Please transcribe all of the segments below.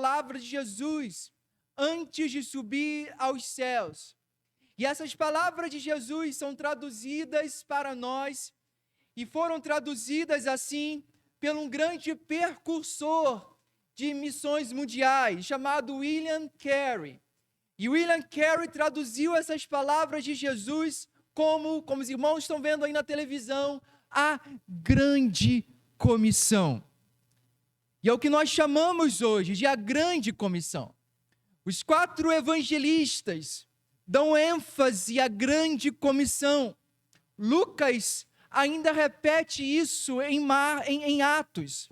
palavras de Jesus antes de subir aos céus. E essas palavras de Jesus são traduzidas para nós e foram traduzidas assim por um grande percursor de missões mundiais, chamado William Carey. E William Carey traduziu essas palavras de Jesus como os irmãos estão vendo aí na televisão, a grande comissão. E é o que nós chamamos hoje de a grande comissão. Os 4 evangelistas dão ênfase à grande comissão. Lucas ainda repete isso em Atos.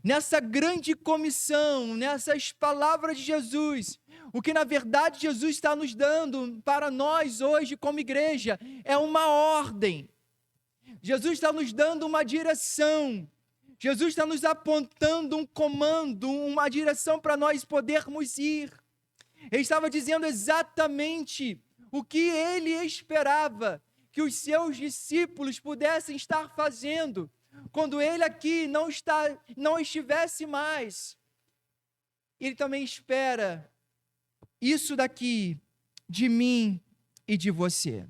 Nessa grande comissão, nessas palavras de Jesus, o que na verdade Jesus está nos dando para nós hoje como igreja é uma ordem. Jesus está nos dando uma direção. Jesus está nos apontando um comando, uma direção para nós podermos ir. Ele estava dizendo exatamente o que ele esperava que os seus discípulos pudessem estar fazendo quando ele aqui não estivesse mais. Ele também espera isso daqui de mim e de você.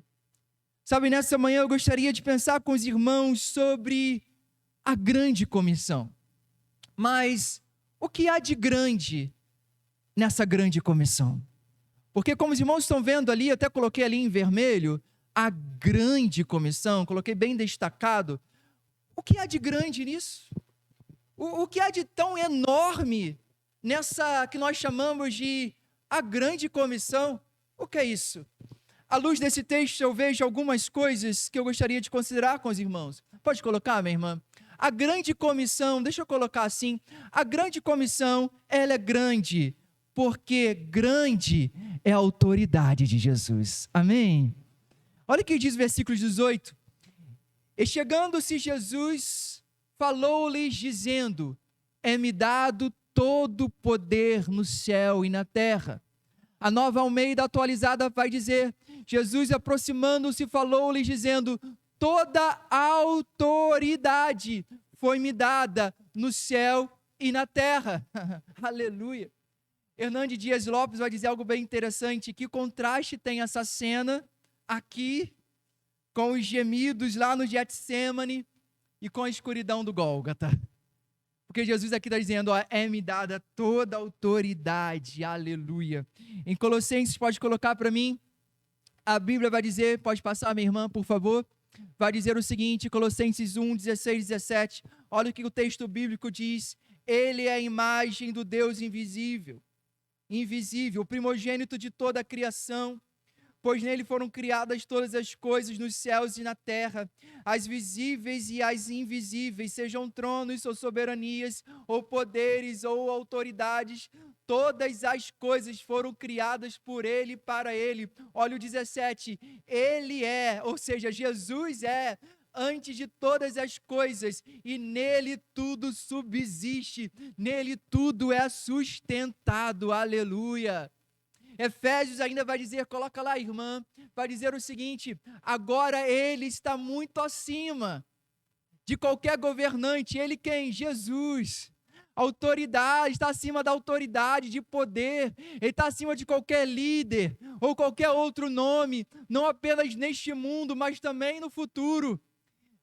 Sabe, nessa manhã eu gostaria de pensar com os irmãos sobre a grande comissão. Mas o que há de grande nessa grande comissão? Porque como os irmãos estão vendo ali, eu até coloquei ali em vermelho, a grande comissão, coloquei bem destacado. O que há de grande nisso? O que há de tão enorme nessa que nós chamamos de a grande comissão? O que é isso? À luz desse texto eu vejo algumas coisas que eu gostaria de considerar com os irmãos. Pode colocar, minha irmã? A grande comissão, deixa eu colocar assim, a grande comissão, ela é grande, porque grande é a autoridade de Jesus. Amém? Olha o que diz o versículo 18. E chegando-se Jesus, falou-lhes dizendo, é-me dado todo o poder no céu e na terra. A Nova Almeida atualizada vai dizer, Jesus aproximando-se falou-lhes dizendo, toda a autoridade foi-me dada no céu e na terra. Aleluia. Hernandes Dias Lopes vai dizer algo bem interessante, que contraste tem essa cena aqui, com os gemidos lá no Getsêmani e com a escuridão do Gólgota. Porque Jesus aqui está dizendo, ó, é-me dada toda a autoridade, aleluia. Em Colossenses, pode colocar para mim, a Bíblia vai dizer, pode passar minha irmã, por favor, vai dizer o seguinte, Colossenses 1, 16, 17, olha o que o texto bíblico diz, ele é a imagem do Deus invisível, o primogênito de toda a criação, pois nele foram criadas todas as coisas nos céus e na terra, as visíveis e as invisíveis, sejam tronos ou soberanias, ou poderes ou autoridades, todas as coisas foram criadas por ele e para ele. Olha o 17, ele é, ou seja, Jesus é, antes de todas as coisas, e nele tudo subsiste, nele tudo é sustentado, aleluia. Efésios ainda vai dizer, coloca lá irmã, vai dizer o seguinte, agora ele está muito acima de qualquer governante, ele quem? Jesus, autoridade, está acima da autoridade, de poder, ele está acima de qualquer líder, ou qualquer outro nome, não apenas neste mundo, mas também no futuro.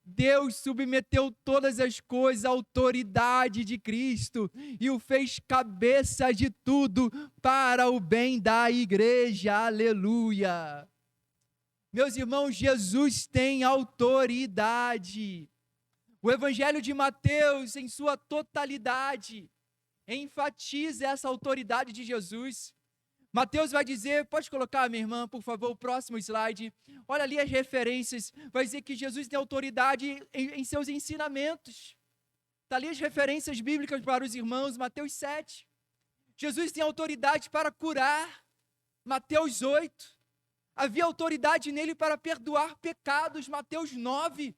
Deus submeteu todas as coisas à autoridade de Cristo e o fez cabeça de tudo para o bem da igreja, aleluia. Meus irmãos, Jesus tem autoridade. O Evangelho de Mateus, em sua totalidade, enfatiza essa autoridade de Jesus. Mateus vai dizer, pode colocar, minha irmã, por favor, o próximo slide. Olha ali as referências, vai dizer que Jesus tem autoridade em seus ensinamentos. Está ali as referências bíblicas para os irmãos, Mateus 7. Jesus tem autoridade para curar, Mateus 8. Havia autoridade nele para perdoar pecados, Mateus 9.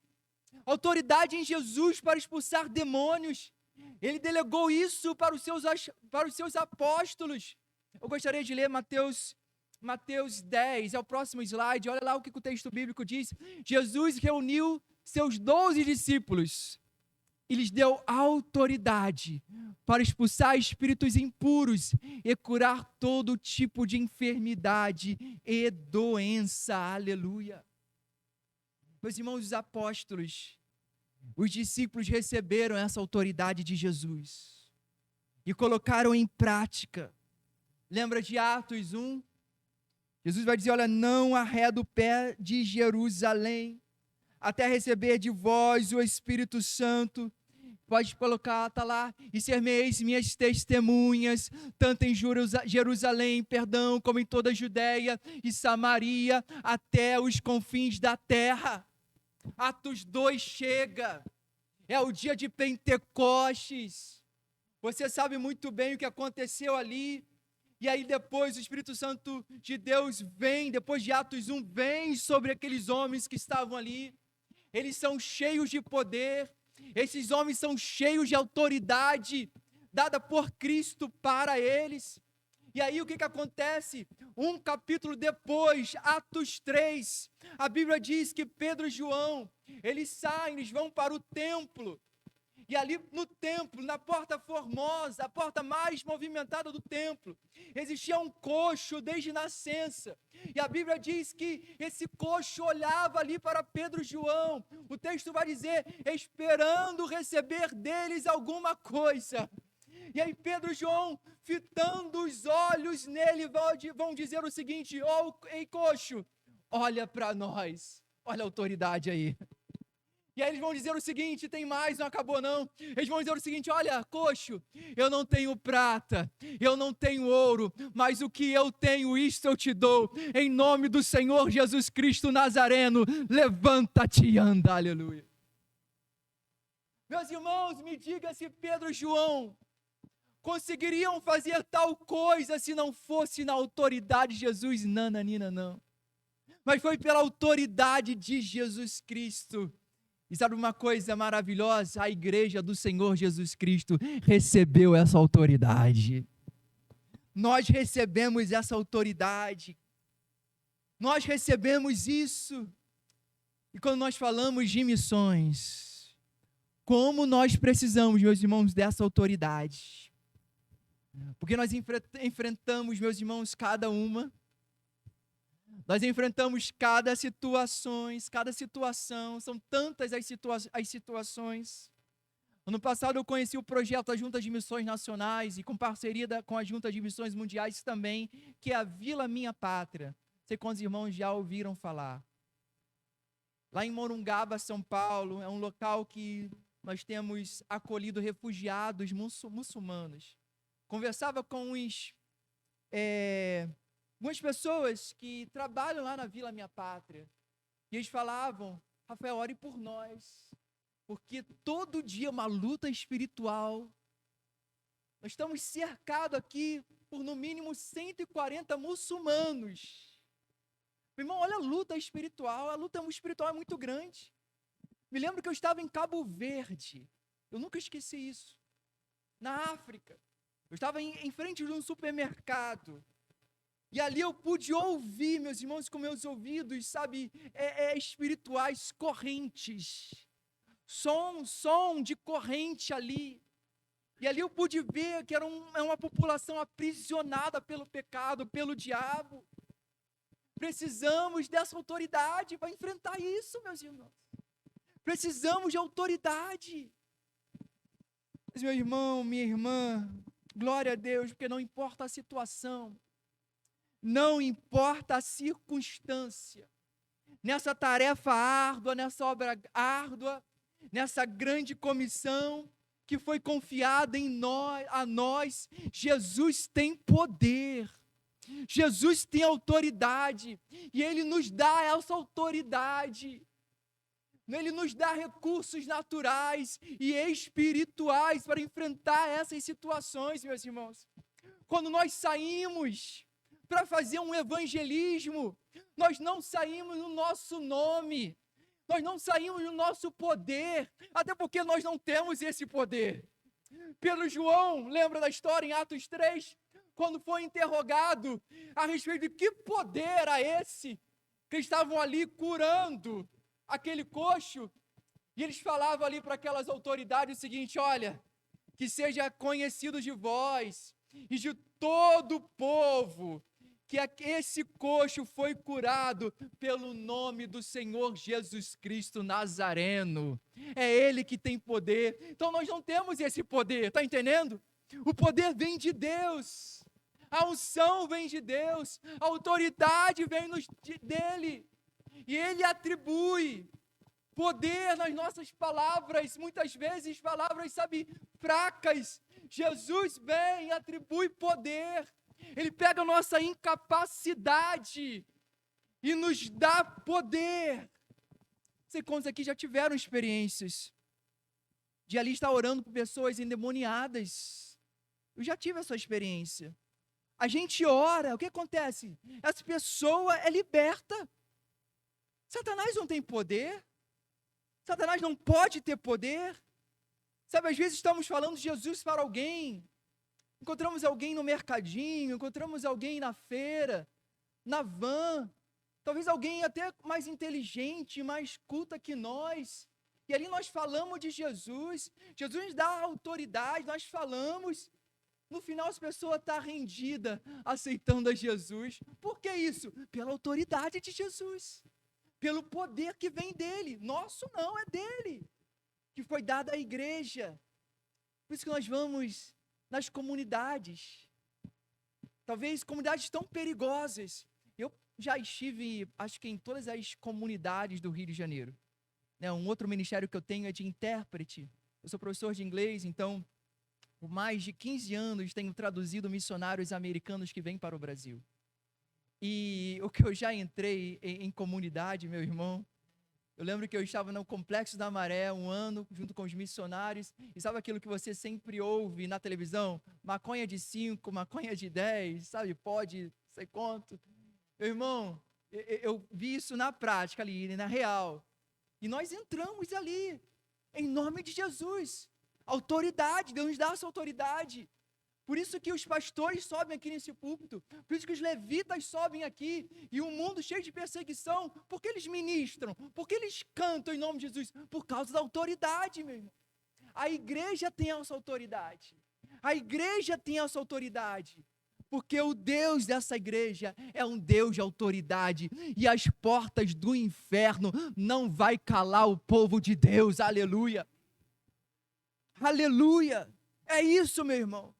Autoridade em Jesus para expulsar demônios. Ele delegou isso para os seus apóstolos. Eu gostaria de ler Mateus 10, é o próximo slide, olha lá o que o texto bíblico diz. Jesus reuniu seus 12 discípulos e lhes deu autoridade para expulsar espíritos impuros e curar todo tipo de enfermidade e doença. Aleluia. Meus irmãos, os apóstolos, os discípulos receberam essa autoridade de Jesus e colocaram em prática. Lembra de Atos 1? Jesus vai dizer, olha, não arreda o pé de Jerusalém, até receber de vós o Espírito Santo. Pode colocar, está lá, e ser-me-eis minhas testemunhas, tanto em Jerusalém, como em toda a Judéia e Samaria, até os confins da terra. Atos 2 chega, é o dia de Pentecostes, você sabe muito bem o que aconteceu ali, e aí depois o Espírito Santo de Deus vem, depois de Atos 1, vem sobre aqueles homens que estavam ali, eles são cheios de poder, esses homens são cheios de autoridade, dada por Cristo para eles. E aí o que acontece? Um capítulo depois, Atos 3, a Bíblia diz que Pedro e João, eles saem, eles vão para o templo, e ali no templo, na porta formosa, a porta mais movimentada do templo, existia um coxo desde nascença, e a Bíblia diz que esse coxo olhava ali para Pedro e João, o texto vai dizer, esperando receber deles alguma coisa. E aí Pedro e João, fitando os olhos nele, vão dizer o seguinte, ei coxo, olha para nós, olha a autoridade aí. E aí eles vão dizer o seguinte, tem mais, não acabou não. Eles vão dizer o seguinte, olha, coxo, eu não tenho prata, eu não tenho ouro, mas o que eu tenho, isto eu te dou. Em nome do Senhor Jesus Cristo Nazareno, levanta-te e anda, aleluia. Meus irmãos, me diga se Pedro e João conseguiriam fazer tal coisa se não fosse na autoridade de Jesus, nananina, não. Mas foi pela autoridade de Jesus Cristo. E sabe uma coisa maravilhosa? A igreja do Senhor Jesus Cristo recebeu essa autoridade. Nós recebemos essa autoridade. Nós recebemos isso. E quando nós falamos de missões, como nós precisamos, meus irmãos, dessa autoridade? Porque nós enfrentamos, meus irmãos, cada uma. Nós enfrentamos cada situação, são tantas as situações. Ano passado eu conheci o projeto da Junta de Missões Nacionais e com parceria com a Junta de Missões Mundiais também, que é a Vila Minha Pátria. Não sei quantos irmãos já ouviram falar. Lá em Morungaba, São Paulo, é um local que nós temos acolhido refugiados muçulmanos. Conversava com algumas pessoas que trabalham lá na Vila Minha Pátria, e eles falavam, Rafael, ore por nós, porque todo dia é uma luta espiritual, nós estamos cercados aqui por no mínimo 140 muçulmanos, meu irmão, olha a luta espiritual é muito grande. Me lembro que eu estava em Cabo Verde, eu nunca esqueci isso, na África, eu estava em frente de um supermercado, e ali eu pude ouvir, meus irmãos, com meus ouvidos, sabe, espirituais, correntes, som de corrente ali, e ali eu pude ver que era uma população aprisionada pelo pecado, pelo diabo. Precisamos dessa autoridade para enfrentar isso, meus irmãos, precisamos de autoridade. Mas meu irmão, minha irmã, glória a Deus, porque não importa a situação, não importa a circunstância, nessa tarefa árdua, nessa obra árdua, nessa grande comissão que foi confiada a nós, Jesus tem poder, Jesus tem autoridade, e Ele nos dá essa autoridade, Ele nos dá recursos naturais e espirituais para enfrentar essas situações, meus irmãos. Quando nós saímos para fazer um evangelismo, nós não saímos no nosso nome, nós não saímos no nosso poder, até porque nós não temos esse poder. Pedro e João, lembra da história em Atos 3? Quando foi interrogado a respeito de que poder era esse, que estavam ali curando aquele coxo, E eles falavam ali para aquelas autoridades o seguinte: olha, que seja conhecido de vós e de todo o povo, que esse coxo foi curado pelo nome do Senhor Jesus Cristo Nazareno. É Ele que tem poder. Então nós não temos esse poder, está entendendo? O poder vem de Deus, a unção vem de Deus, a autoridade vem dele, e Ele atribui poder nas nossas palavras, muitas vezes palavras, sabe, fracas. Jesus vem e atribui poder. Ele pega a nossa incapacidade e nos dá poder. Não sei quantos aqui já tiveram experiências de ali estar orando por pessoas endemoniadas. Eu já tive essa experiência. A gente ora, o que acontece? Essa pessoa é liberta. Satanás não tem poder. Satanás não pode ter poder. Sabe, às vezes estamos falando de Jesus para alguém, encontramos alguém no mercadinho, encontramos alguém na feira, na van, talvez alguém até mais inteligente, mais culta que nós, e ali nós falamos de Jesus, Jesus dá autoridade, nós falamos, no final essa pessoa está rendida, aceitando a Jesus. Por que isso? Pela autoridade de Jesus, pelo poder que vem dele. Nosso não, é dele, que foi dado à igreja. Por isso que nós vamos nas comunidades, talvez comunidades tão perigosas. Eu já estive, acho que em todas as comunidades do Rio de Janeiro. Um outro ministério que eu tenho é de intérprete. Eu sou professor de inglês, então, por mais de 15 anos, tenho traduzido missionários americanos que vêm para o Brasil. E o que eu já entrei em comunidade, meu irmão, eu lembro que eu estava no Complexo da Maré um ano, junto com os missionários, e sabe aquilo que você sempre ouve na televisão? Maconha de 5, maconha de 10, sabe? Pode, sei quanto. Meu irmão, eu vi isso na prática ali, na real. E nós entramos ali, em nome de Jesus. Autoridade, Deus nos dá essa autoridade. Por isso que os pastores sobem aqui nesse púlpito, por isso que os levitas sobem aqui, e o mundo cheio de perseguição, porque eles ministram, porque eles cantam em nome de Jesus, por causa da autoridade, meu irmão. A igreja tem essa autoridade, a igreja tem essa autoridade, porque o Deus dessa igreja é um Deus de autoridade, e as portas do inferno não vai calar o povo de Deus, aleluia, aleluia, é isso, meu irmão.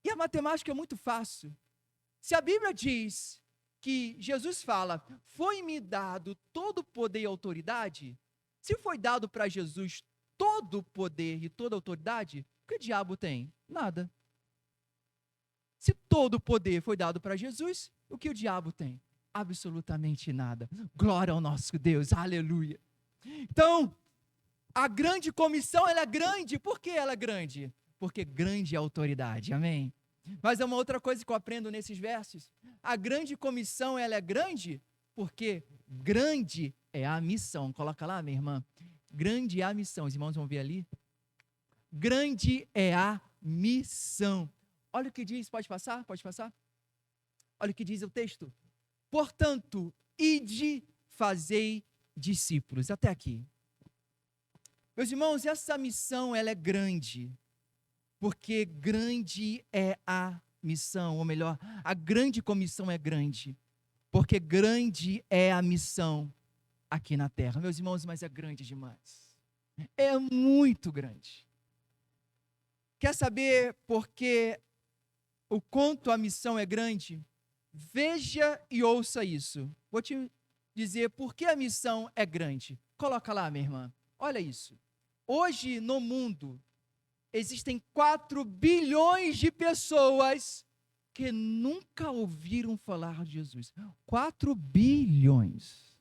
E a matemática é muito fácil. Se a Bíblia diz que Jesus fala, foi-me dado todo o poder e autoridade, se foi dado para Jesus todo o poder e toda a autoridade, o que o diabo tem? Nada. Se todo o poder foi dado para Jesus, o que o diabo tem? Absolutamente nada. Glória ao nosso Deus, aleluia. Então, a grande comissão, ela é grande. Por que ela é grande? Porque grande é a autoridade, amém? Mas é uma outra coisa que eu aprendo nesses versos. A grande comissão, ela é grande porque grande é a missão. Coloca lá, minha irmã. Grande é a missão. Os irmãos vão ver ali. Grande é a missão. Olha o que diz, pode passar? Pode passar? Olha o que diz o texto. Portanto, ide, fazei discípulos. Até aqui. Meus irmãos, essa missão, ela é grande. Porque grande é a missão, ou melhor, a grande comissão é grande, porque grande é a missão aqui na terra. Meus irmãos, mas é grande demais, é muito grande. Quer saber porque o quanto a missão é grande? Veja e ouça isso. Vou te dizer por que a missão é grande. Coloca lá, minha irmã, olha isso. Hoje no mundo, existem 4 bilhões de pessoas que nunca ouviram falar de Jesus. 4 bilhões.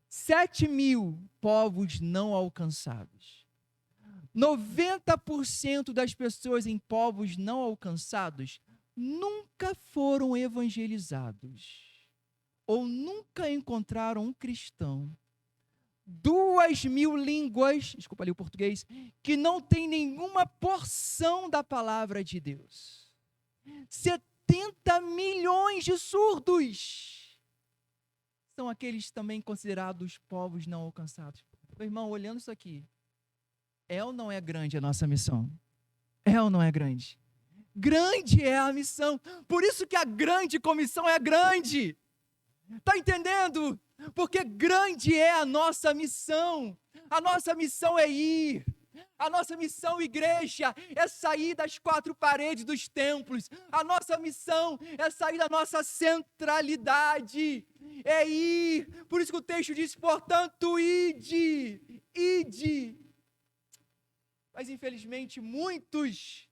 7 mil povos não alcançados. 90% das pessoas em povos não alcançados nunca foram evangelizados. Ou nunca encontraram um cristão. 2.000 línguas, desculpa ali o português, que não tem nenhuma porção da palavra de Deus. 70 milhões de surdos são aqueles também considerados povos não alcançados. Meu irmão, olhando isso aqui, é ou não é grande a nossa missão? É ou não é grande? Grande é a missão. Por isso que a grande comissão é grande. Está entendendo? Porque grande é a nossa missão. A nossa missão é ir. A nossa missão, igreja, é sair das quatro paredes dos templos. A nossa missão é sair da nossa centralidade. É ir. Por isso que o texto diz, portanto, ide. Ide. Mas infelizmente muitos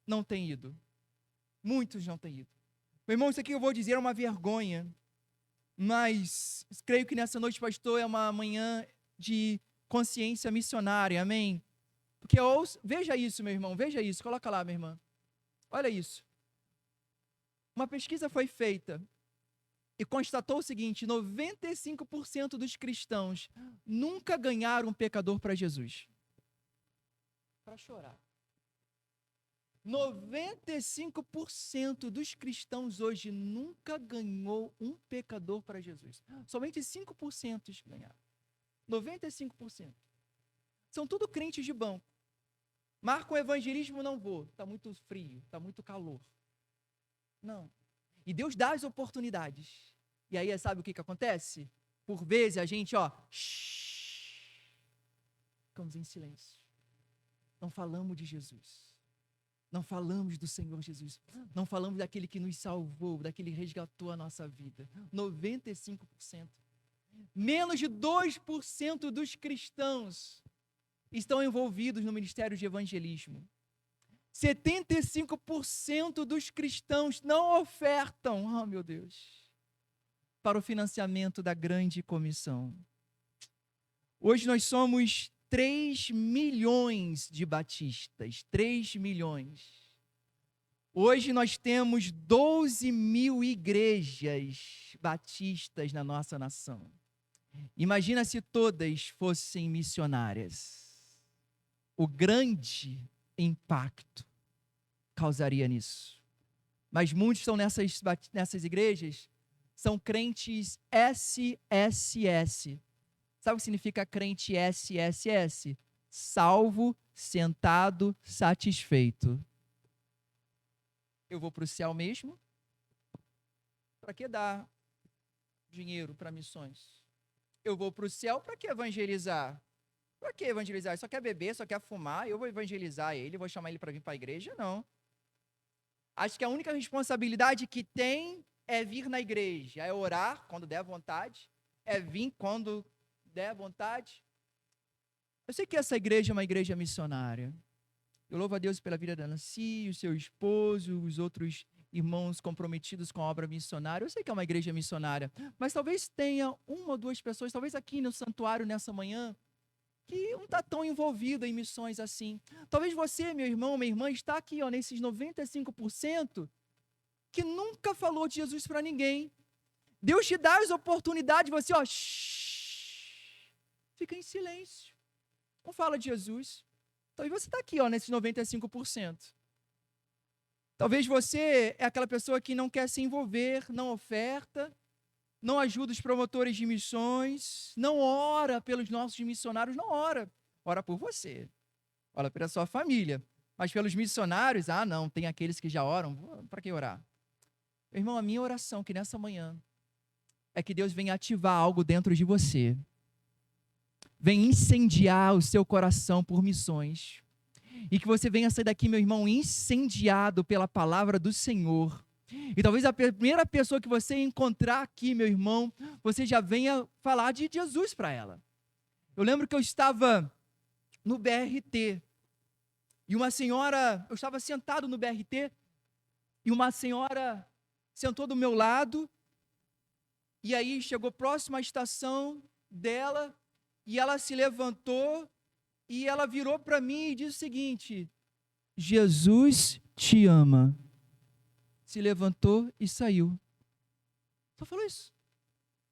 não têm ido. Muitos não têm ido. Meu irmão, isso aqui eu vou dizer é uma vergonha, mas creio que nessa noite, pastor, é uma manhã de consciência missionária, amém? Porque veja isso, meu irmão, veja isso, coloca lá, minha irmã. Olha isso. Uma pesquisa foi feita e constatou o seguinte: 95% dos cristãos nunca ganharam um pecador para Jesus. Para chorar. 95% dos cristãos hoje nunca ganhou um pecador para Jesus. Somente 5% ganharam. 95%. São tudo crentes de banco. Marca o evangelismo, não vou. Está muito frio, está muito calor. Não. E Deus dá as oportunidades. E aí, sabe o que acontece? Por vezes a gente, ficamos em silêncio. Não falamos de Jesus. Não falamos do Senhor Jesus. Não falamos daquele que nos salvou, daquele que resgatou a nossa vida. 95%. Menos de 2% dos cristãos estão envolvidos no ministério de evangelismo. 75% dos cristãos não ofertam, oh meu Deus, para o financiamento da grande comissão. Hoje nós somos 3 milhões de batistas, 3 milhões. Hoje nós temos 12 mil igrejas batistas na nossa nação. Imagina se todas fossem missionárias. O grande impacto causaria nisso. Mas muitos estão nessas igrejas, são crentes SSS. Sabe o que significa crente SSS? Salvo, sentado, satisfeito. Eu vou para o céu mesmo? Para que dar dinheiro para missões? Eu vou para o céu para que evangelizar? Para que evangelizar? Ele só quer beber, só quer fumar, eu vou evangelizar ele, vou chamar ele para vir para a igreja? Não. Acho que a única responsabilidade que tem é vir na igreja, é orar quando der vontade, é vir quando der vontade. Eu sei que essa igreja é uma igreja missionária. Eu louvo a Deus pela vida da Nancy, o seu esposo, os outros irmãos comprometidos com a obra missionária. Eu sei que é uma igreja missionária, mas talvez tenha uma ou duas pessoas, talvez aqui no santuário nessa manhã, que não está tão envolvido em missões assim. Talvez você, meu irmão, minha irmã, está aqui, nesses 95%, que nunca falou de Jesus para ninguém. Deus te dá as oportunidades, você, fica em silêncio. Não fala de Jesus. Talvez você está aqui, nesses 95%. Talvez você é aquela pessoa que não quer se envolver, não oferta, não ajuda os promotores de missões, não ora pelos nossos missionários, não ora. Ora por você, ora pela sua família. Mas pelos missionários, não, tem aqueles que já oram, para que orar? Meu irmão, a minha oração que nessa manhã é que Deus venha ativar algo dentro de você. Vem incendiar o seu coração por missões. E que você venha sair daqui, meu irmão, incendiado pela palavra do Senhor. E talvez a primeira pessoa que você encontrar aqui, meu irmão, você já venha falar de Jesus para ela. Eu lembro que eu estava no BRT. E uma senhora, eu estava sentado no BRT, e uma senhora sentou do meu lado, e aí chegou próximo à estação dela, e ela se levantou, e ela virou para mim e disse o seguinte: Jesus te ama. Se levantou e saiu. Só falou isso.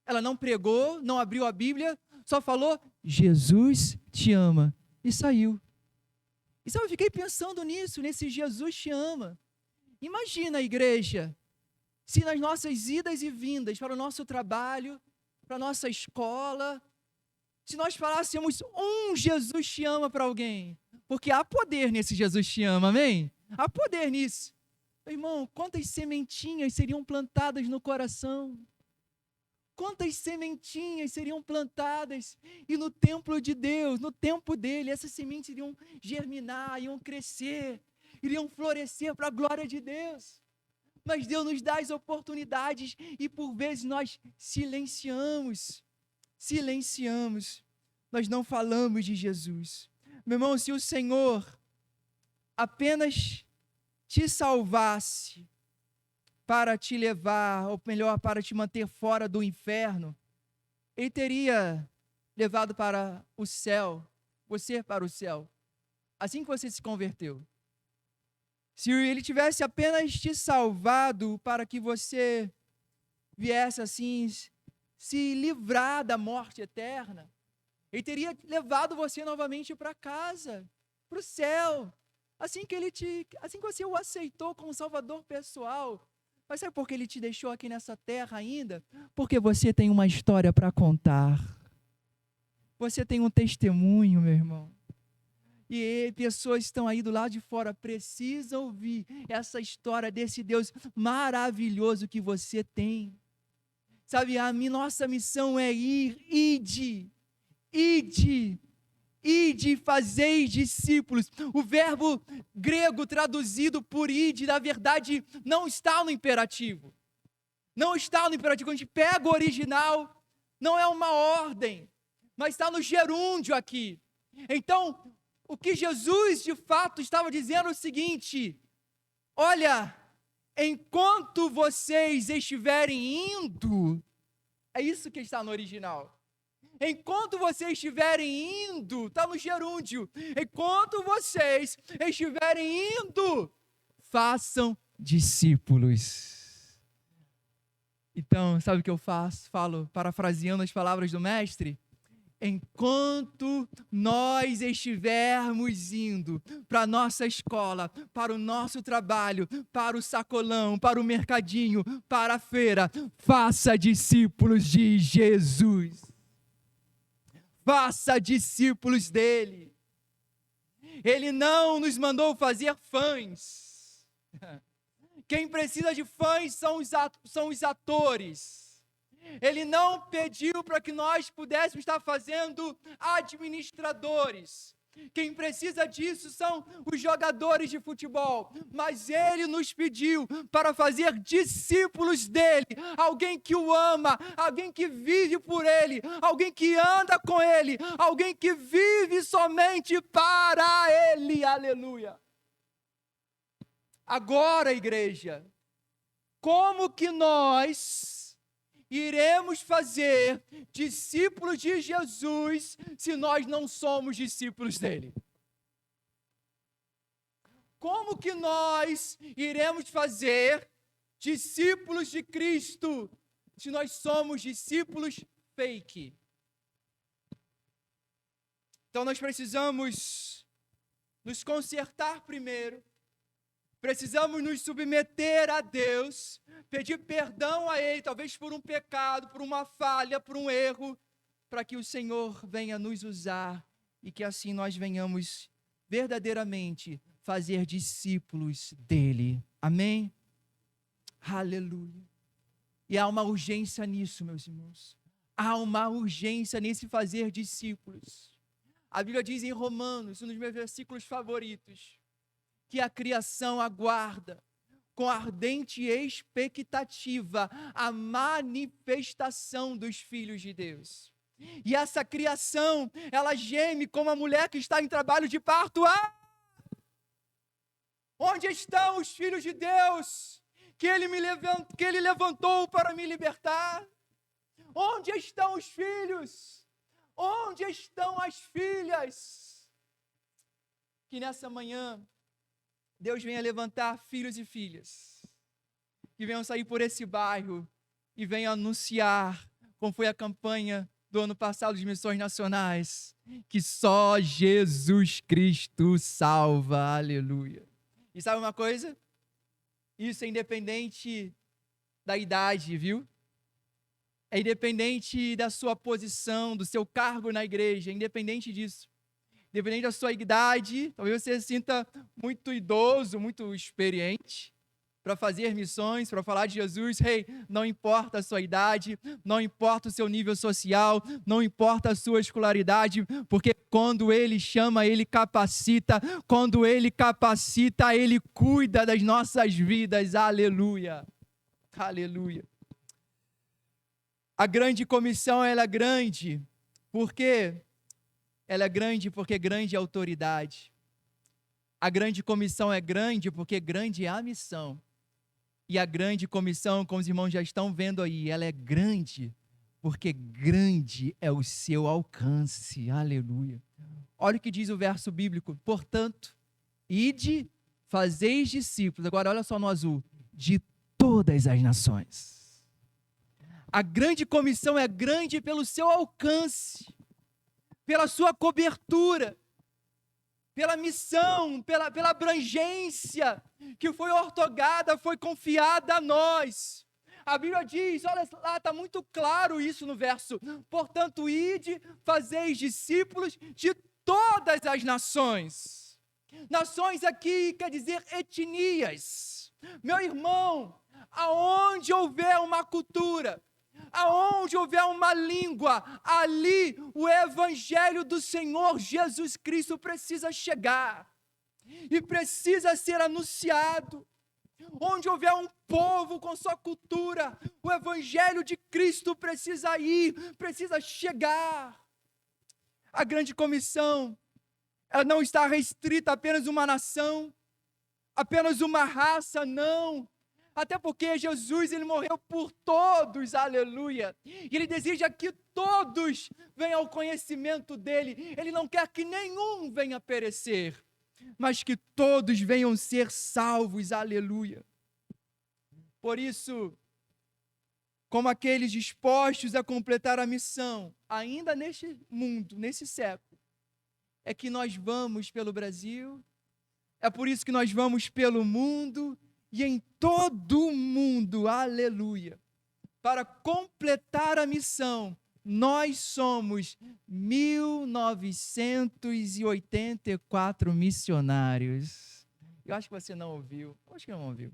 Ela não pregou, não abriu a Bíblia, só falou, Jesus te ama. E saiu. E sabe, eu fiquei pensando nisso, nesse Jesus te ama. Imagina, igreja, se nas nossas idas e vindas para o nosso trabalho, para a nossa escola, se nós falássemos Jesus te ama para alguém, porque há poder nesse Jesus te ama, amém? Há poder nisso. Irmão, quantas sementinhas seriam plantadas no coração? Quantas sementinhas seriam plantadas e no templo de Deus, no tempo dele, essas sementes iriam germinar, iriam crescer, iriam florescer para a glória de Deus. Mas Deus nos dá as oportunidades e por vezes nós silenciamos, nós não falamos de Jesus. Meu irmão, se o Senhor apenas te salvasse para te levar, ou melhor, para te manter fora do inferno, Ele teria levado para o céu, você para o céu, assim que você se converteu. Se Ele tivesse apenas te salvado para que você viesse assim, se livrar da morte eterna, Ele teria levado você novamente para casa, para o céu, assim que você o aceitou como Salvador pessoal. Mas sabe por que Ele te deixou aqui nessa terra ainda? Porque você tem uma história para contar. Você tem um testemunho, meu irmão. E pessoas estão aí do lado de fora, precisam ouvir essa história desse Deus maravilhoso que você tem. Sabe, nossa missão é ide, fazei discípulos. O verbo grego traduzido por ide, na verdade, não está no imperativo. Não está no imperativo. Quando a gente pega o original, não é uma ordem, mas está no gerúndio aqui. Então, o que Jesus de fato estava dizendo é o seguinte: olha, enquanto vocês estiverem indo, é isso que está no original. Enquanto vocês estiverem indo, está no gerúndio, enquanto vocês estiverem indo, façam discípulos. Então, sabe o que eu falo, parafraseando as palavras do mestre? Enquanto nós estivermos indo para a nossa escola, para o nosso trabalho, para o sacolão, para o mercadinho, para a feira, faça discípulos de Jesus. Faça discípulos dele. Ele não nos mandou fazer fãs. Quem precisa de fãs são os atores. Ele não pediu para que nós pudéssemos estar fazendo administradores. Quem precisa disso são os jogadores de futebol. Mas Ele nos pediu para fazer discípulos dEle. Alguém que o ama, alguém que vive por Ele, alguém que anda com Ele, alguém que vive somente para Ele. Aleluia. Agora, igreja, como que nós iremos fazer discípulos de Jesus se nós não somos discípulos dele? Como que nós iremos fazer discípulos de Cristo se nós somos discípulos fake? Então nós precisamos nos consertar primeiro. Precisamos nos submeter a Deus, pedir perdão a Ele, talvez por um pecado, por uma falha, por um erro, para que o Senhor venha nos usar e que assim nós venhamos verdadeiramente fazer discípulos dEle. Amém? Aleluia. E há uma urgência nisso, meus irmãos. Há uma urgência nesse fazer discípulos. A Bíblia diz em Romanos, um dos meus versículos favoritos, que a criação aguarda com ardente expectativa a manifestação dos filhos de Deus. E essa criação, ela geme como a mulher que está em trabalho de parto. Onde estão os filhos de Deus que Ele levantou para me libertar? Onde estão os filhos? Onde estão as filhas? Que nessa manhã Deus venha levantar filhos e filhas que venham sair por esse bairro e venham anunciar, como foi a campanha do ano passado de missões nacionais, que só Jesus Cristo salva, aleluia. E sabe uma coisa? Isso é independente da idade, viu? É independente da sua posição, do seu cargo na igreja, é independente disso. Independente da sua idade, talvez você se sinta muito idoso, muito experiente para fazer missões, para falar de Jesus. Hey, não importa a sua idade, não importa o seu nível social, não importa a sua escolaridade, porque quando Ele chama, Ele capacita, quando Ele capacita, Ele cuida das nossas vidas. Aleluia, aleluia. A grande comissão, ela é grande, porque ela é grande porque grande é a autoridade. A grande comissão é grande porque grande é a missão. E a grande comissão, como os irmãos já estão vendo aí, ela é grande porque grande é o seu alcance. Aleluia. Olha o que diz o verso bíblico. Portanto, ide, fazeis discípulos. Agora olha só no azul. De todas as nações. A grande comissão é grande pelo seu alcance, pela sua cobertura, pela missão, pela abrangência que foi ortogada, foi confiada a nós. A Bíblia diz, olha lá, está muito claro isso no verso. Portanto, ide, fazeis discípulos de todas as nações. Nações aqui quer dizer etnias. Meu irmão, aonde houver uma cultura, aonde houver uma língua, ali o evangelho do Senhor Jesus Cristo precisa chegar e precisa ser anunciado. Onde houver um povo com sua cultura, o evangelho de Cristo precisa ir, precisa chegar. A grande comissão, ela não está restrita a apenas uma nação, apenas uma raça, não. Até porque Jesus, ele morreu por todos, aleluia. E ele deseja que todos venham ao conhecimento dele. Ele não quer que nenhum venha perecer, mas que todos venham ser salvos, aleluia. Por isso, como aqueles dispostos a completar a missão, ainda neste mundo, nesse século, é que nós vamos pelo Brasil, é por isso que nós vamos pelo mundo, e em todo o mundo, aleluia, para completar a missão, nós somos 1984 missionários. Eu acho que você não ouviu, acho que não ouviu.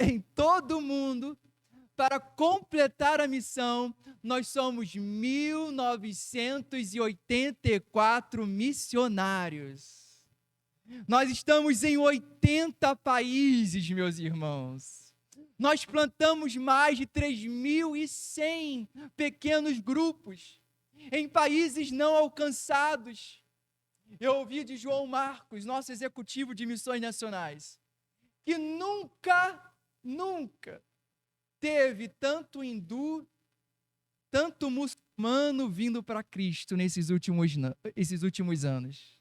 Em todo o mundo, para completar a missão, nós somos 1984 missionários. Nós estamos em 80 países, meus irmãos. Nós plantamos mais de 3.100 pequenos grupos em países não alcançados. Eu ouvi de João Marcos, nosso executivo de missões nacionais, que nunca teve tanto hindu, tanto muçulmano vindo para Cristo nesses últimos anos.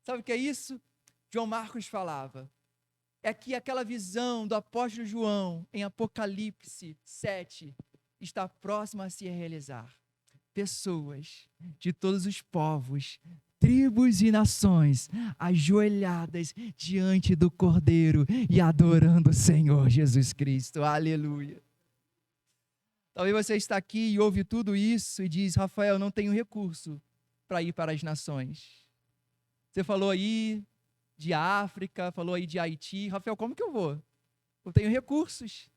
Sabe o que é isso? João Marcos falava. É que aquela visão do apóstolo João em Apocalipse 7 está próxima a se realizar. Pessoas de todos os povos, tribos e nações, ajoelhadas diante do Cordeiro e adorando o Senhor Jesus Cristo. Aleluia. Talvez você está aqui e ouve tudo isso e diz, Rafael, não tenho recurso para ir para as nações. Você falou aí de África, falou aí de Haiti. Rafael, como que eu vou? Eu tenho recursos.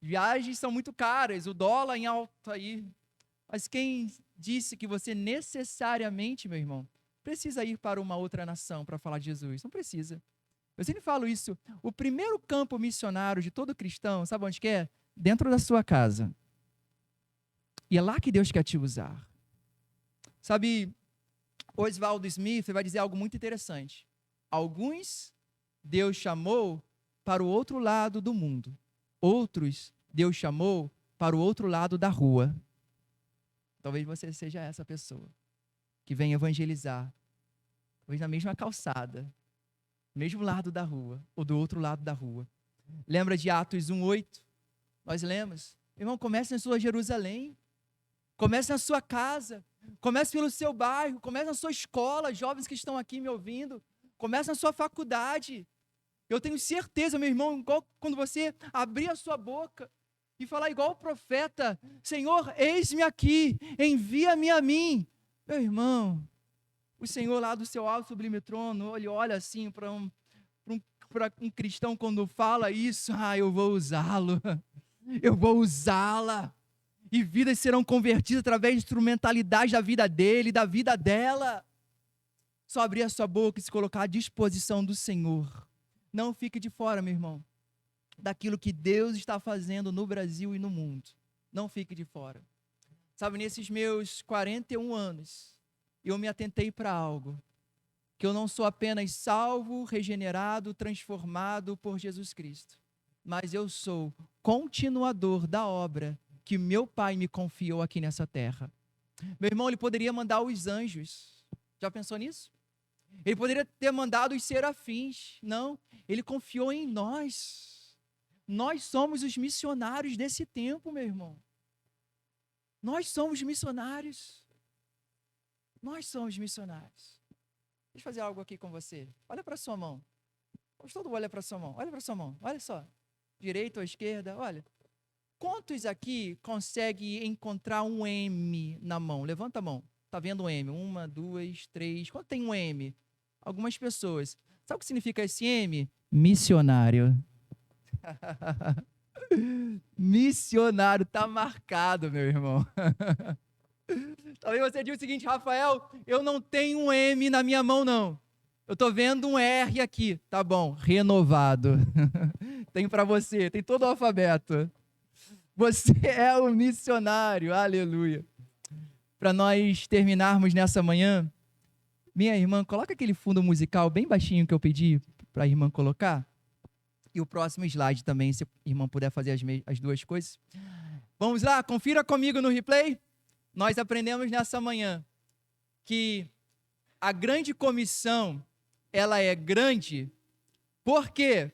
Viagens são muito caras, o dólar em alta aí. Mas quem disse que você necessariamente, meu irmão, precisa ir para uma outra nação para falar de Jesus? Não precisa. Eu sempre falo isso. O primeiro campo missionário de todo cristão, sabe onde que é? Dentro da sua casa. E é lá que Deus quer te usar. Sabe, Oswald Smith vai dizer algo muito interessante. Alguns Deus chamou para o outro lado do mundo. Outros Deus chamou para o outro lado da rua. Talvez você seja essa pessoa que vem evangelizar. Talvez na mesma calçada, mesmo lado da rua, ou do outro lado da rua. Lembra de Atos 1:8? Nós lemos. Irmão, comece na sua Jerusalém. Comece na sua casa. Comece pelo seu bairro. Comece na sua escola. Jovens que estão aqui me ouvindo. Comece na sua faculdade. Eu tenho certeza, meu irmão, quando você abrir a sua boca e falar igual o profeta: Senhor, eis-me aqui, envia-me a mim. Meu irmão, o Senhor lá do seu alto sublime trono, ele olha assim para um cristão quando fala isso: eu vou usá-lo, eu vou usá-la, e vidas serão convertidas através de instrumentalidade da vida dele, da vida dela. Só abrir a sua boca e se colocar à disposição do Senhor. Não fique de fora, meu irmão, daquilo que Deus está fazendo no Brasil e no mundo. Não fique de fora. Sabe, nesses meus 41 anos, eu me atentei para algo, que eu não sou apenas salvo, regenerado, transformado por Jesus Cristo, mas eu sou continuador da obra que meu Pai me confiou aqui nessa terra. Meu irmão, ele poderia mandar os anjos. Já pensou nisso? Ele poderia ter mandado os serafins. Não, ele confiou em nós. Nós somos os missionários desse tempo, meu irmão. Nós somos missionários. Nós somos missionários. Deixa eu fazer algo aqui com você. Olha para a sua mão. Vamos todo mundo olhar para a sua mão. Olha para a sua mão. Olha só. Direita ou esquerda, olha. Quantos aqui conseguem encontrar um M na mão? Levanta a mão. Está vendo um M? 1, 2, 3. Quanto tem um M? Algumas pessoas. Sabe o que significa esse M? Missionário. Missionário, está marcado, meu irmão. Talvez você diga o seguinte: Rafael, eu não tenho um M na minha mão, não. Eu estou vendo um R aqui. Tá bom, renovado. Tem para você, tem todo o alfabeto. Você é um missionário, aleluia. Para nós terminarmos nessa manhã, minha irmã, coloca aquele fundo musical bem baixinho que eu pedi para a irmã colocar. E o próximo slide também, se a irmã puder fazer as duas coisas. Vamos lá, confira comigo no replay. Nós aprendemos nessa manhã que a grande comissão, ela é grande. Por quê?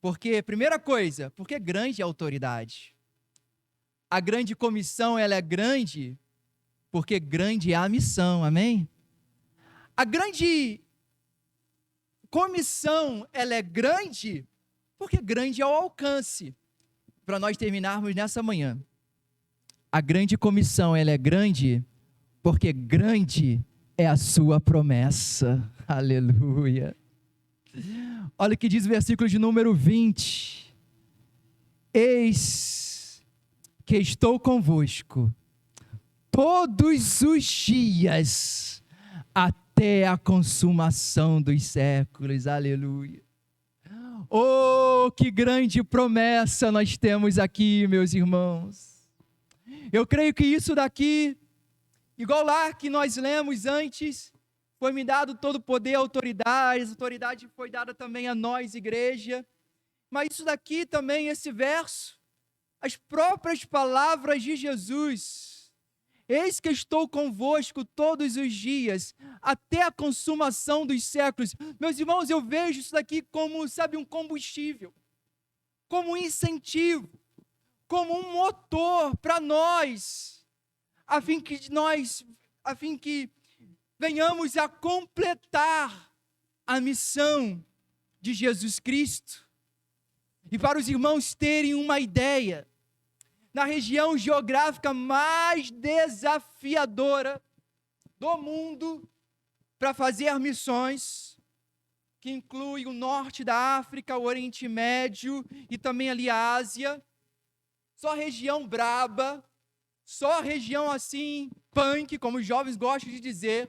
Porque, primeira coisa, porque grande é a autoridade. A grande comissão, ela é grande porque grande é a missão, amém? A grande comissão, ela é grande porque grande é o alcance. Para nós terminarmos nessa manhã, a grande comissão, ela é grande porque grande é a sua promessa, aleluia. Olha o que diz o versículo de número 20: eis que estou convosco todos os dias, até a consumação dos séculos, aleluia. Oh, que grande promessa nós temos aqui, meus irmãos. Eu creio que isso daqui, igual lá que nós lemos antes, foi me dado todo o poder, autoridade, essa autoridade foi dada também a nós, igreja, mas isso daqui também, esse verso, as próprias palavras de Jesus: eis que estou convosco todos os dias, até a consumação dos séculos. Meus irmãos, eu vejo isso daqui como, sabe, um combustível, como um incentivo, como um motor para nós, a fim que venhamos a completar a missão de Jesus Cristo. E para os irmãos terem uma ideia, na região geográfica mais desafiadora do mundo para fazer missões, que inclui o norte da África, o Oriente Médio e também ali a Ásia, só região braba, só região assim, punk, como os jovens gostam de dizer.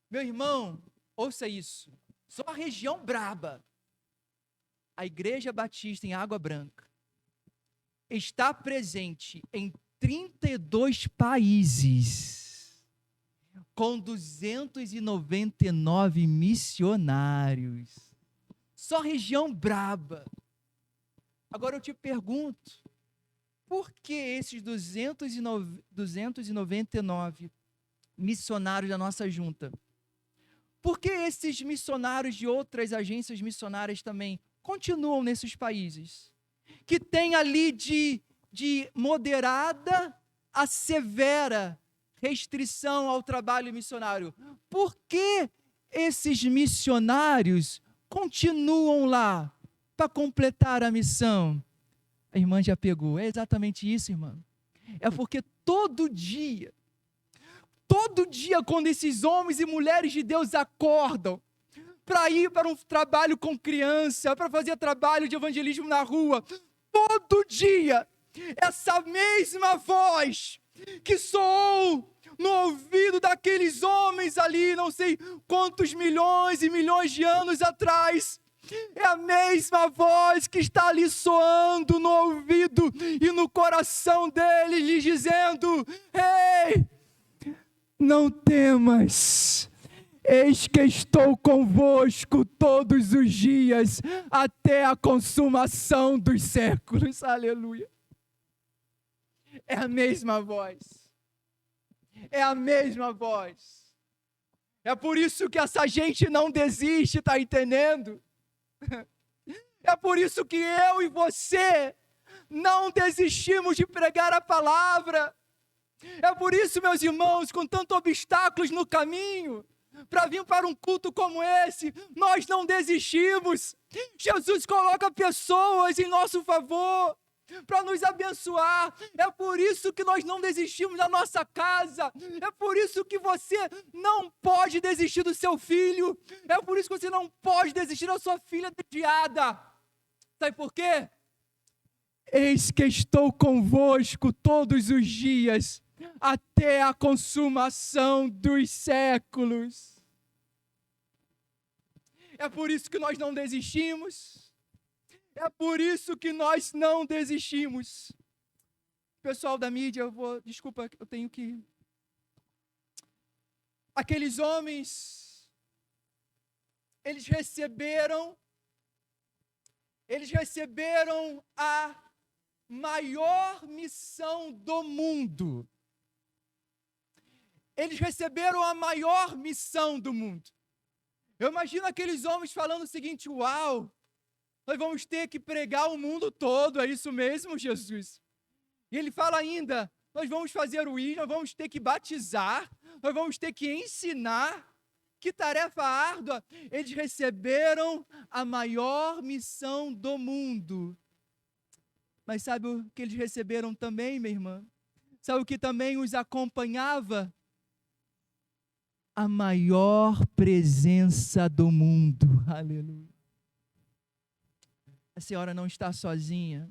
Meu irmão, ouça isso, só a região braba, a Igreja Batista em Água Branca, está presente em 32 países, com 299 missionários. Só região braba. Agora eu te pergunto, por que esses 299 missionários da nossa junta? Por que esses missionários de outras agências missionárias também continuam nesses países? Que tem ali de moderada a severa restrição ao trabalho missionário. Por que esses missionários continuam lá para completar a missão? A irmã já pegou. É exatamente isso, irmã. É porque todo dia, quando esses homens e mulheres de Deus acordam para ir para um trabalho com criança, para fazer trabalho de evangelismo na rua, todo dia, essa mesma voz que soou no ouvido daqueles homens ali, não sei quantos milhões e milhões de anos atrás, é a mesma voz que está ali soando no ouvido e no coração deles, lhes dizendo: ei, não temas, eis que estou convosco todos os dias, até a consumação dos séculos. Aleluia. É a mesma voz. É a mesma voz. É por isso que essa gente não desiste, está entendendo? É por isso que eu e você não desistimos de pregar a palavra. É por isso, meus irmãos, com tantos obstáculos no caminho, para vir para um culto como esse, nós não desistimos. Jesus coloca pessoas em nosso favor para nos abençoar. É por isso que nós não desistimos da nossa casa. É por isso que você não pode desistir do seu filho. É por isso que você não pode desistir da sua filha desviada. Sabe por quê? Eis que estou convosco todos os dias, até a consumação dos séculos. É por isso que nós não desistimos. É por isso que nós não desistimos. Pessoal da mídia, desculpa, eu tenho que... Aqueles homens, eles receberam a maior missão do mundo. Eles receberam a maior missão do mundo. Eu imagino aqueles homens falando o seguinte: uau, nós vamos ter que pregar o mundo todo, é isso mesmo, Jesus? E ele fala ainda, nós vamos fazer o ir, nós vamos ter que batizar, nós vamos ter que ensinar. Que tarefa árdua! Eles receberam a maior missão do mundo. Mas sabe o que eles receberam também, minha irmã? Sabe o que também os acompanhava? A maior presença do mundo. Aleluia. A senhora não está sozinha.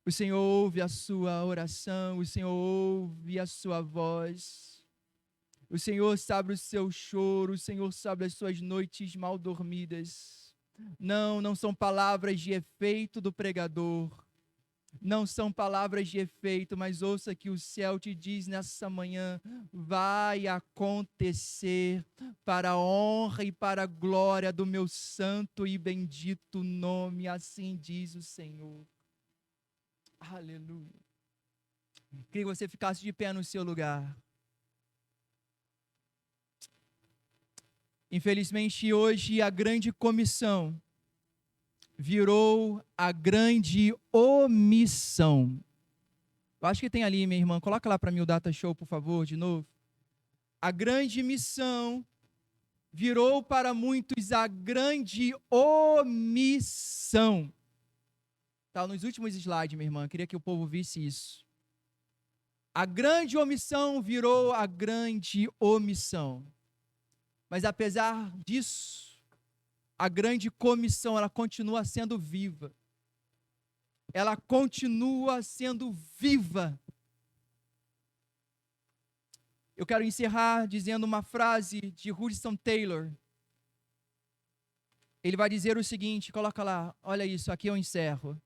O Senhor ouve a sua oração, o Senhor ouve a sua voz. O Senhor sabe o seu choro, o Senhor sabe as suas noites mal dormidas. Não são palavras de efeito do pregador. Não são palavras de efeito, mas ouça que o céu te diz nessa manhã: vai acontecer para a honra e para a glória do meu santo e bendito nome, assim diz o Senhor. Aleluia. Queria que você ficasse de pé no seu lugar. Infelizmente, hoje a grande comissão virou a grande omissão. Eu acho que tem ali, minha irmã, coloca lá para mim o data show, por favor, de novo. A grande missão virou para muitos a grande omissão. Está nos últimos slides, minha irmã, queria que o povo visse isso. A grande omissão virou a grande omissão. Mas apesar disso, a grande comissão, ela continua sendo viva. Ela continua sendo viva. Eu quero encerrar dizendo uma frase de Hudson Taylor. Ele vai dizer o seguinte, coloca lá, olha isso, aqui eu encerro.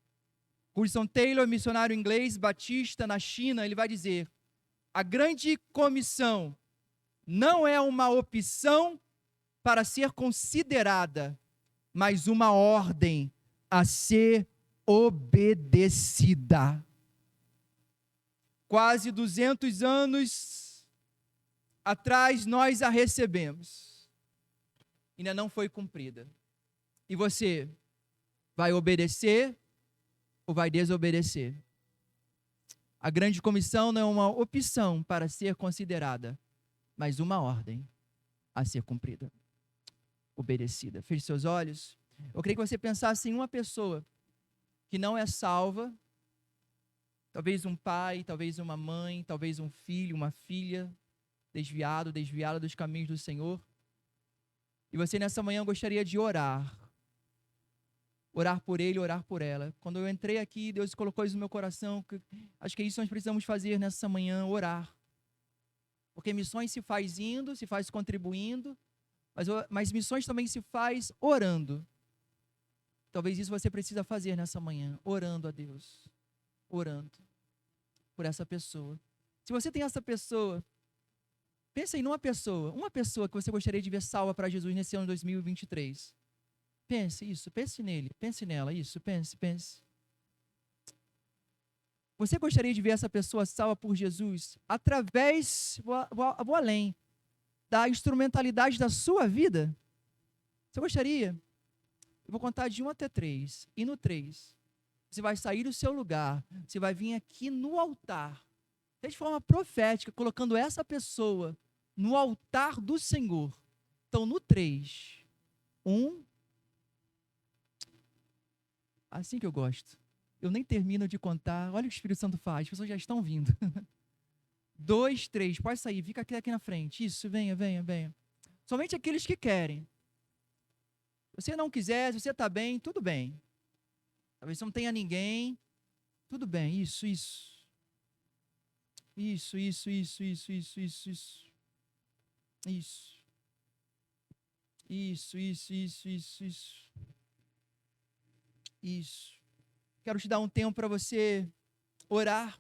Hudson Taylor, missionário inglês, batista na China, ele vai dizer: a grande comissão não é uma opção para ser considerada, mas uma ordem a ser obedecida. Quase 200 anos atrás nós a recebemos. Ainda não foi cumprida. E você vai obedecer ou vai desobedecer? A grande comissão não é uma opção para ser considerada, mas uma ordem a ser cumprida, obedecida. Feche seus olhos. Eu queria que você pensasse em uma pessoa que não é salva, talvez um pai, talvez uma mãe, talvez um filho, uma filha, desviada dos caminhos do Senhor. E você nessa manhã gostaria de orar por ele, orar por ela. Quando eu entrei aqui, Deus colocou isso no meu coração, que acho que é isso que nós precisamos fazer nessa manhã, orar. Porque missões se faz indo, se faz contribuindo, mas missões também se faz orando. Talvez isso você precisa fazer nessa manhã, orando a Deus, orando por essa pessoa. Se você tem essa pessoa, pensa em uma pessoa que você gostaria de ver salva para Jesus nesse ano de 2023. Pense nele, pense nela, pense. Você gostaria de ver essa pessoa salva por Jesus através, vou além, da instrumentalidade da sua vida? Você gostaria? Eu vou contar de 1 até 3, e no 3, você vai sair do seu lugar, você vai vir aqui no altar, de forma profética, colocando essa pessoa no altar do Senhor. Então, no 3, 1, assim que eu gosto. Eu nem termino de contar. Olha o que o Espírito Santo faz. As pessoas já estão vindo. 2, 3. Pode sair. Fica aqui na frente. Isso. Venha. Somente aqueles que querem. Se você não quiser, se você está bem, tudo bem. Talvez você não tenha ninguém. Tudo bem. Isso. Quero te dar um tempo para você orar.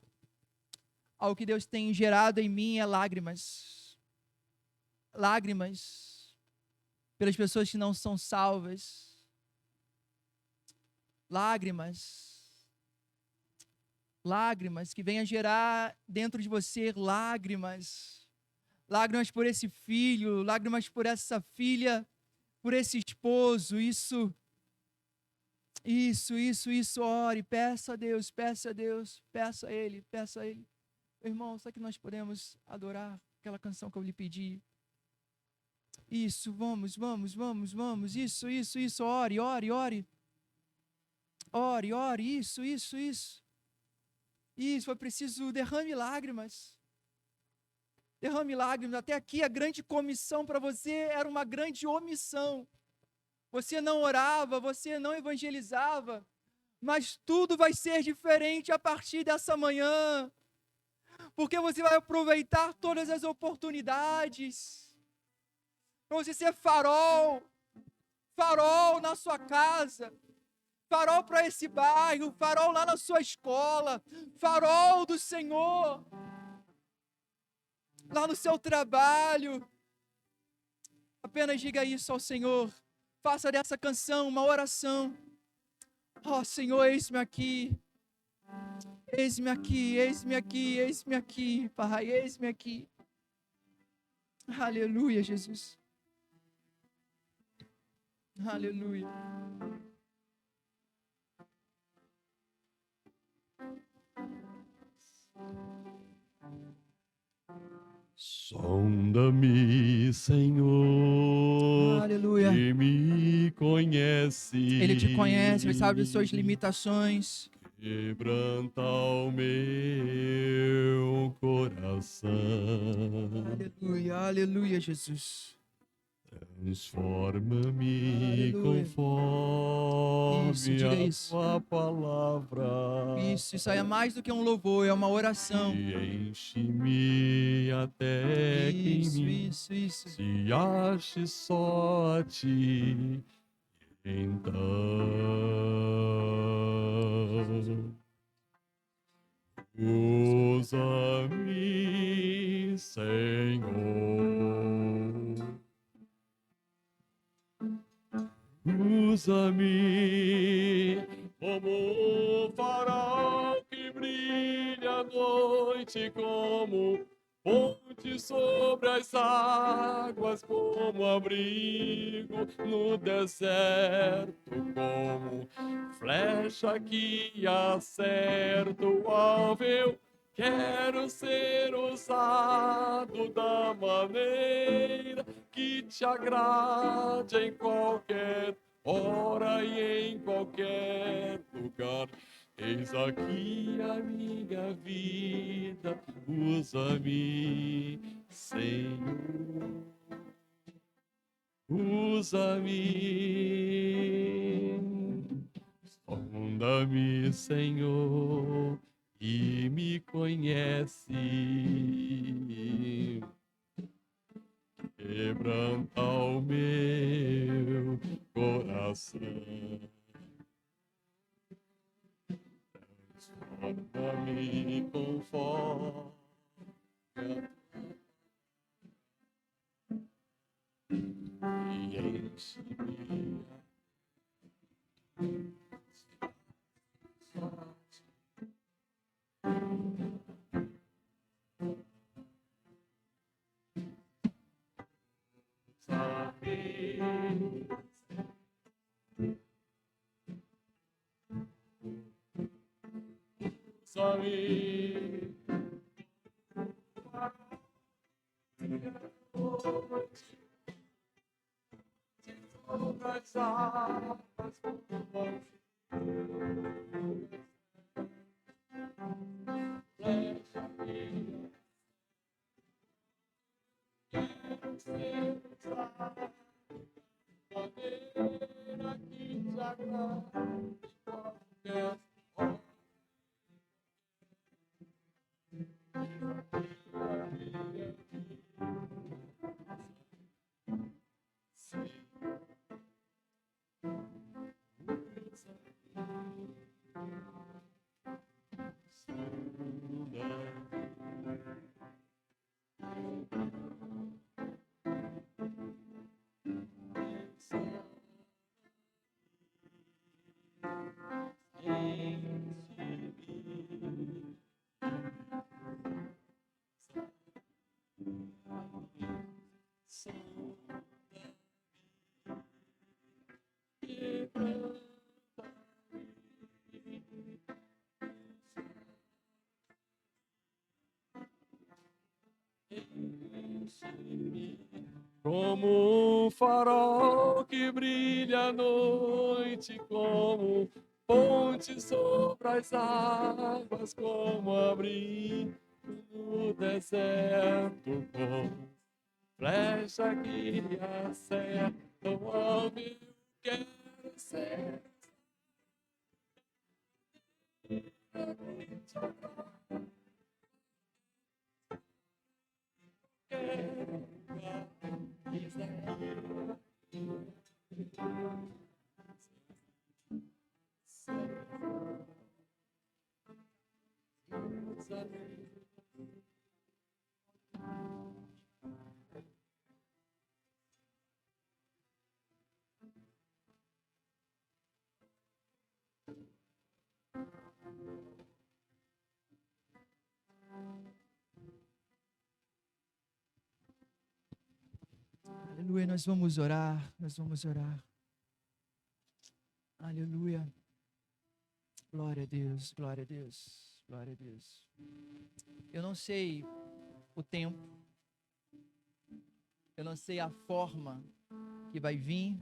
Algo que Deus tem gerado em mim é lágrimas. Lágrimas pelas pessoas que não são salvas. Lágrimas que venham gerar dentro de você lágrimas. Lágrimas por esse filho, lágrimas por essa filha, por esse esposo. Isso, ore, peça a Deus, peça a Ele. Irmão, será que nós podemos adorar aquela canção que eu lhe pedi? Isso, vamos, isso, ore, isso. Isso, foi preciso, derrame lágrimas, até aqui a grande comissão para você era uma grande omissão. Você não orava, você não evangelizava, mas tudo vai ser diferente a partir dessa manhã, porque você vai aproveitar todas as oportunidades, para você ser farol na sua casa, farol para esse bairro, farol lá na sua escola, farol do Senhor, lá no seu trabalho. Apenas diga isso ao Senhor. Faça dessa canção uma oração. Ó Senhor, eis-me aqui, Pai, eis-me aqui. Aleluia, Jesus. Aleluia. Sonda-me, Senhor, aleluia. Que me conhece. Ele te conhece, Ele sabe das suas limitações. Quebranta o meu coração. Aleluia, Jesus. Transforma-me conforme a tua palavra. Isso aí é mais do que um louvor, é uma oração. E enche-me até que em mim se ache só a ti. Então, usa-me, Senhor. Usa-me como farol que brilha à noite, como ponte sobre as águas, como abrigo no deserto, como flecha que acerta o alvo. Eu quero ser usado da maneira que te agrade em qualquer ora e em qualquer lugar. Eis aqui a minha vida, usa-me, Senhor, usa-me, sonda-me, Senhor, e me conhece, quebranta o meu coração. Transforma-me conforme e enche-me. Como um farol que brilha à noite, como ponte sobre as águas, como abrigo no deserto, como flecha que acerta o alvo. Eu quero ser Aleluia, nós vamos orar, nós vamos orar. Aleluia. Glória a Deus, glória a Deus, glória a Deus. Eu não sei o tempo, eu não sei a forma que vai vir,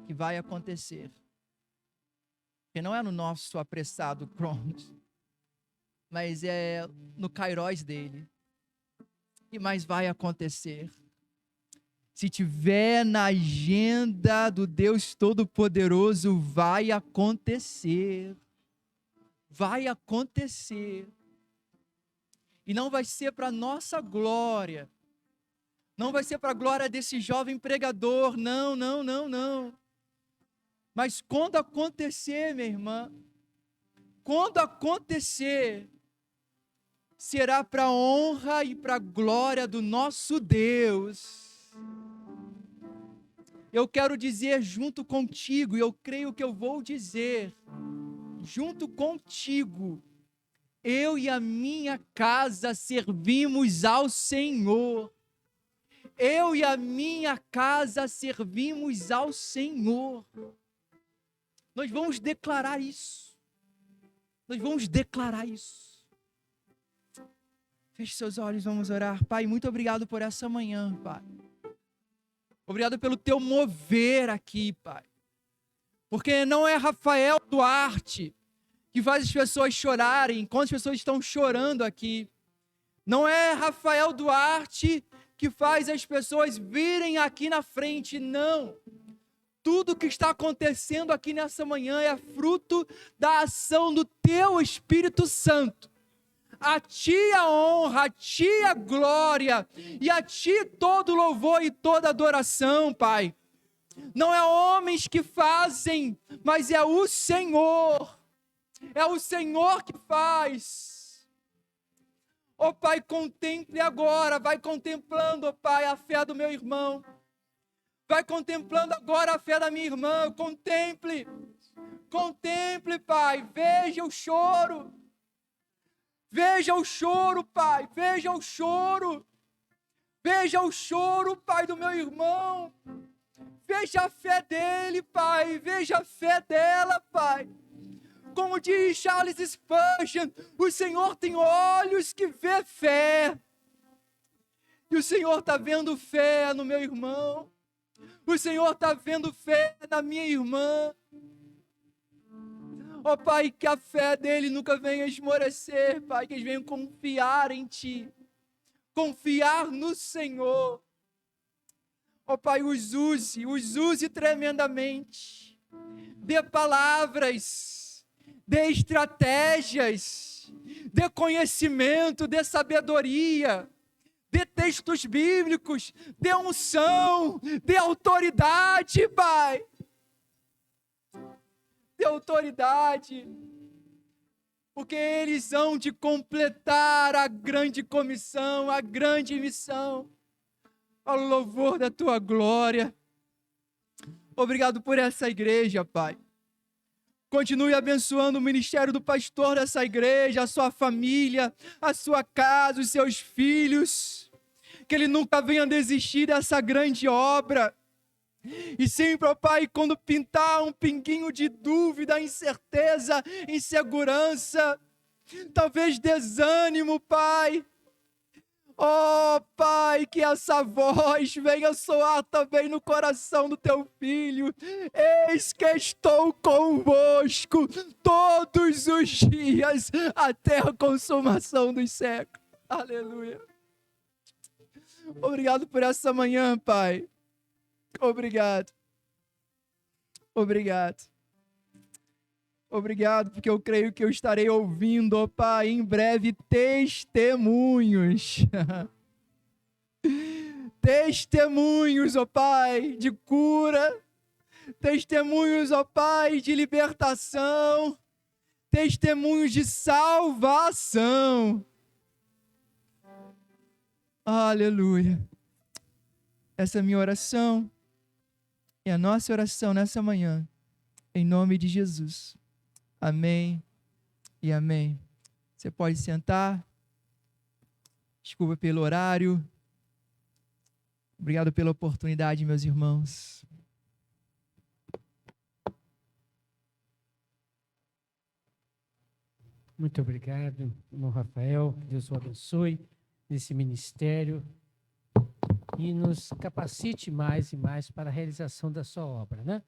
que vai acontecer. Porque não é no nosso apressado Cronos, mas é no Kairos dele. E mais vai acontecer. Se tiver na agenda do Deus Todo-Poderoso, vai acontecer. Vai acontecer. E não vai ser para nossa glória. Não vai ser para a glória desse jovem pregador. Não, não, não, não. Mas quando acontecer, minha irmã, quando acontecer, será para a honra e para a glória do nosso Deus. Eu quero dizer junto contigo, e eu creio que eu vou dizer, junto contigo, eu e a minha casa servimos ao Senhor. Eu e a minha casa servimos ao Senhor. Nós vamos declarar isso. Nós vamos declarar isso. Feche seus olhos, vamos orar. Pai, muito obrigado por essa manhã, Pai. Obrigado pelo teu mover aqui, Pai. Porque não é Rafael Duarte que faz as pessoas chorarem enquanto as pessoas estão chorando aqui. Não é Rafael Duarte que faz as pessoas virem aqui na frente, não. Tudo que está acontecendo aqui nessa manhã é fruto da ação do teu Espírito Santo. A ti a honra, a ti a glória, e a ti todo louvor e toda adoração, Pai. Não é homens que fazem, mas é o Senhor. É o Senhor que faz. Ó Pai, contemple agora, vai contemplando, ó Pai, a fé do meu irmão. Vai contemplando agora a fé da minha irmã. Contemple, Pai, veja o choro. Veja o choro, Pai, veja o choro. Veja o choro, Pai, do meu irmão. Veja a fé dele, Pai, veja a fé dela, Pai. Como diz Charles Spurgeon, o Senhor tem olhos que vê fé. E o Senhor está vendo fé no meu irmão. O Senhor está vendo fé na minha irmã. Ó Pai, que a fé dele nunca venha esmorecer, Pai, que eles venham confiar em Ti. Confiar no Senhor. Ó Pai, os use tremendamente. Dê palavras, dê estratégias, dê conhecimento, dê sabedoria, dê textos bíblicos, dê unção, dê autoridade, Pai. Dê autoridade, porque eles hão de completar a grande comissão, a grande missão, ao louvor da Tua glória. Obrigado por essa igreja, Pai. Continue abençoando o ministério do pastor dessa igreja, a sua família, a sua casa, os seus filhos. Que ele nunca venha desistir dessa grande obra. E sempre, ó Pai, quando pintar um pinguinho de dúvida, incerteza, insegurança, talvez desânimo, Pai. Ó Pai, que essa voz venha soar também no coração do Teu Filho. Eis que estou convosco todos os dias, até a consumação dos séculos. Aleluia. Obrigado por essa manhã, Pai. Obrigado. Obrigado, porque eu creio que eu estarei ouvindo, ó Pai, em breve testemunhos. Testemunhos, ó Pai, de cura. Testemunhos, ó Pai, de libertação. Testemunhos de salvação. Aleluia. Essa é a minha oração. E a nossa oração nessa manhã, em nome de Jesus. Amém e amém. Você pode sentar. Desculpa pelo horário. Obrigado pela oportunidade, meus irmãos. Muito obrigado, irmão Rafael. Que Deus o abençoe nesse ministério e nos capacite mais e mais para a realização da sua obra, né?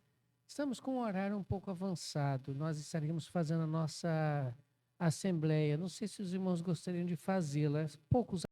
Estamos com um horário um pouco avançado. Nós estaríamos fazendo a nossa assembleia. Não sei se os irmãos gostariam de fazê-la. Poucos